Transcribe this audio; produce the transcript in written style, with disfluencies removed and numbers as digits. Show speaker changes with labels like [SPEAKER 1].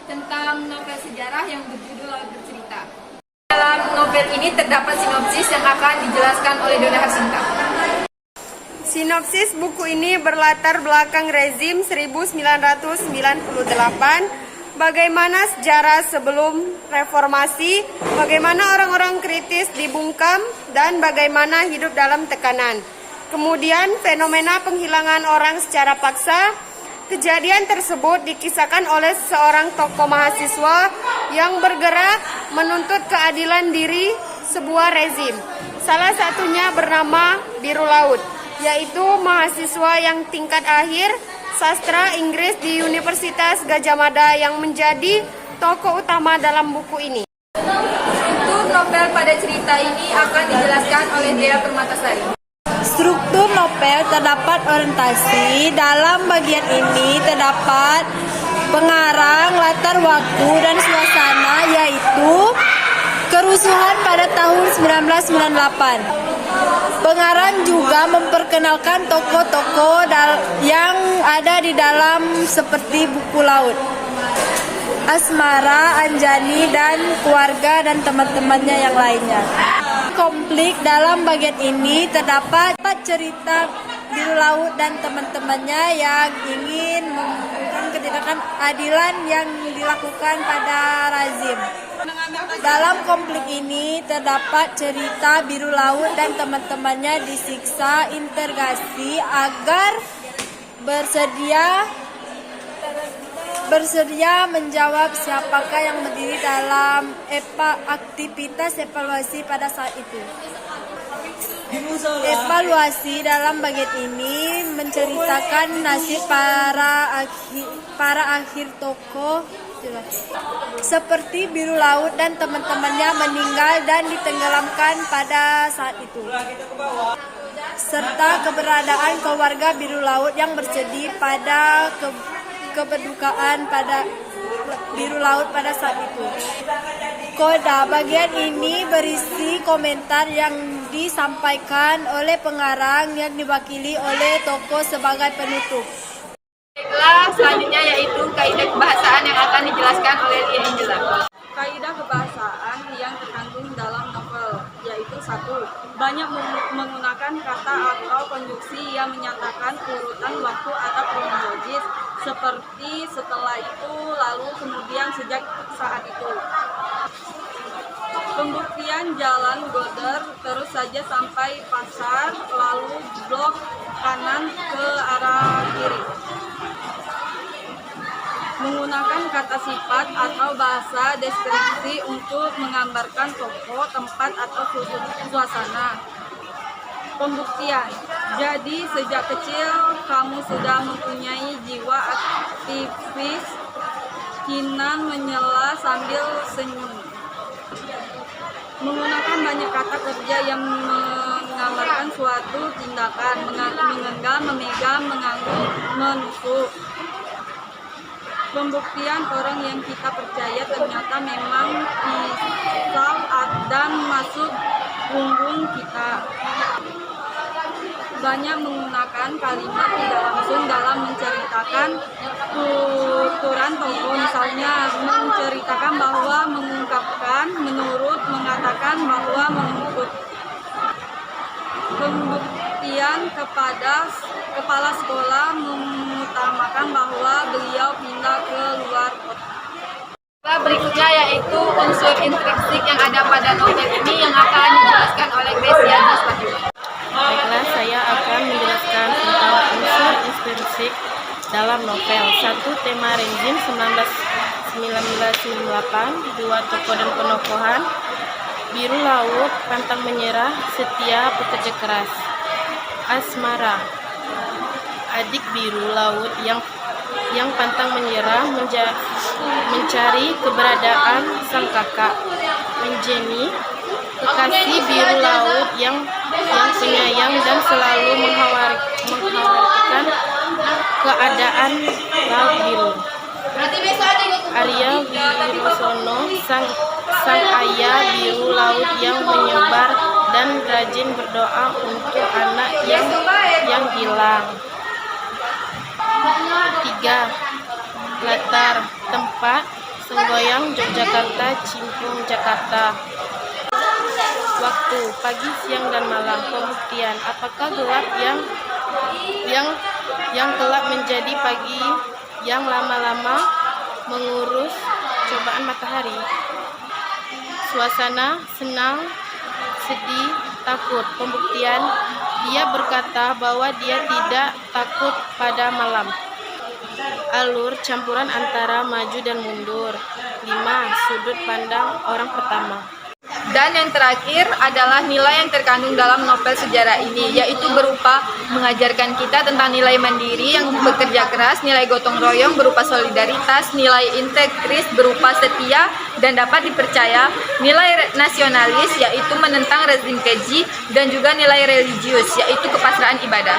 [SPEAKER 1] tentang novel sejarah yang berjudul Laut Bercerita. Dalam novel ini terdapat sinopsis yang akan dijelaskan oleh Dona Harsinta.
[SPEAKER 2] Sinopsis buku ini berlatar belakang rezim 1998, bagaimana sejarah sebelum reformasi, bagaimana orang-orang kritis dibungkam, dan bagaimana hidup dalam tekanan. Kemudian fenomena penghilangan orang secara paksa. Kejadian tersebut dikisahkan oleh seorang tokoh mahasiswa yang bergerak menuntut keadilan diri sebuah rezim. Salah satunya bernama Biru Laut, yaitu mahasiswa yang tingkat akhir sastra Inggris di Universitas Gadjah Mada yang menjadi tokoh utama dalam buku ini.
[SPEAKER 1] Struktur novel pada cerita ini akan dijelaskan oleh Dea Permatasari.
[SPEAKER 3] Struktur novel terdapat orientasi. Dalam bagian ini terdapat pengarang, latar waktu, dan suasana, yaitu kerusuhan pada tahun 1998. Pengarang juga memperkenalkan tokoh-tokoh yang ada di dalam seperti buku laut. Asmara, Anjani, dan keluarga dan teman-temannya yang lainnya. Konflik dalam bagian ini terdapat cerita Biru Laut dan teman-temannya yang ingin memberikan ketidakadilan yang dilakukan pada rezim. Dalam konflik ini terdapat cerita Biru Laut dan teman-temannya disiksa interogasi agar bersedia menjawab siapakah yang berdiri dalam aktivitas evaluasi pada saat itu. Evaluasi dalam bagian ini menceritakan nasib para akhir tokoh seperti Biru Laut dan teman-temannya meninggal dan ditenggelamkan pada saat itu, serta keberadaan keluarga Biru Laut yang bersedih pada keberdukaan pada Biru Laut pada saat itu. Koda bagian ini berisi komentar yang disampaikan oleh pengarang yang diwakili oleh tokoh sebagai penutup.
[SPEAKER 1] Baiklah, selanjutnya yaitu kaidah kebahasaan yang akan dijelaskan oleh Lia Angela.
[SPEAKER 4] Kaidah kebahasaan yang terkandung dalam novel yaitu 1. Banyak menggunakan kata atau konstruksi yang menyatakan urutan waktu atau kronologis seperti setelah itu, lalu, kemudian, sejak, saat itu. Pembuktian jalan Goder terus saja sampai pasar, lalu blok kanan ke arah kiri. Menggunakan kata sifat atau bahasa deskripsi untuk menggambarkan tokoh, tempat, atau suasana. Pembuktian. Jadi sejak kecil kamu sudah mempunyai jiwa aktivis. Kinan menyela sambil senyum. Menggunakan banyak kata kerja yang menggambarkan suatu tindakan, menggenggam, memegang, mengangguk, menusuk. Pembuktian orang yang kita percaya ternyata memang pisau dan masuk punggung kita. Banyak menggunakan kalimat tidak langsung dalam menceritakan tuturan tokoh, misalnya menceritakan bahwa, mengungkapkan, menurut, mengatakan bahwa, mengikut. Pembuktian kepada kepala sekolah mengutamakan bahwa beliau pindah ke luar kota.
[SPEAKER 1] Berikutnya yaitu unsur intrinsik yang ada pada novel ini yang akan dijelaskan oleh Gracia Jaswati.
[SPEAKER 5] Baiklah, saya akan menjelaskan tentang unsur intrinsik dalam novel. 1. Tema rezim 1998, 2. Tokoh dan penokohan. Biru Laut, pantang menyerah, setia, pekerja keras. Asmara, adik Biru Laut yang pantang menyerah mencari keberadaan sang kakak. Anjani, kekasih Biru Laut yang penyayang dan selalu mengkhawatirkan keadaan Laut Biru. Arya Wirosono, sang ayah Biru Laut yang menyebar dan rajin berdoa untuk anak yang hilang. 3. Latar tempat Senggoyang Yogyakarta, Cimpung Jakarta. Waktu pagi, siang, dan malam. Pembuktian. Apakah gelap yang gelap menjadi pagi yang lama-lama mengurus cobaan matahari? Suasana senang, sedih, takut. Pembuktian. Dia berkata bahwa dia tidak takut pada malam. Alur campuran antara maju dan mundur. 5. Sudut pandang orang pertama.
[SPEAKER 1] Dan yang terakhir adalah nilai yang terkandung dalam novel sejarah ini, yaitu berupa mengajarkan kita tentang nilai mandiri yang bekerja keras, nilai gotong royong berupa solidaritas, nilai integris berupa setia dan dapat dipercaya, nilai nasionalis yaitu menentang rezim keji, dan juga nilai religius yaitu kepasrahan ibadah.